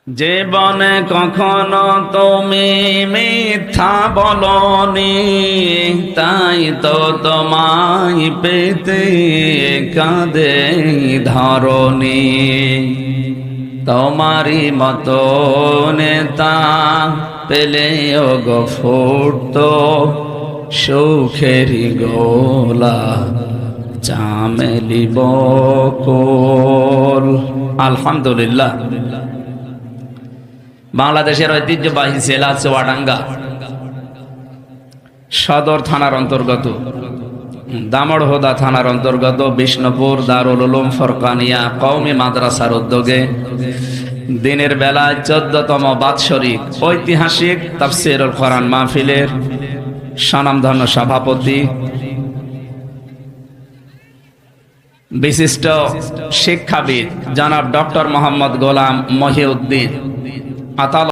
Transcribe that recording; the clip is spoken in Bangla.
জীবনে কখনো তুমি মিথ্যা বলনি, তাই তো তোমায় পেতে কাঁদে ধরনি। তোমারই মতো নেতা পেলেও গো ফুটতো সুখেরই গোলা চামেলি বকুল। আলহামদুলিল্লাহ। বাংলাদেশের ঐতিহ্যবাহী জেলা চুয়াডাঙ্গা সদর থানার অন্তর্গত, দামড়হুদা থানার অন্তর্গত বিষ্ণুপুর দারুল উলুম ফরকানিয়া কওমি মাদ্রাসার উদ্যোগে দিনের বেলায় 14তম বাৎসরিক ঐতিহাসিক তাফসীরুল কোরআন মাহফিলের স্বনামধন্য সভাপতি, বিশিষ্ট শিক্ষাবিদ জনাব ডক্টর মোহাম্মদ গোলাম মহিউদ্দিন আতাল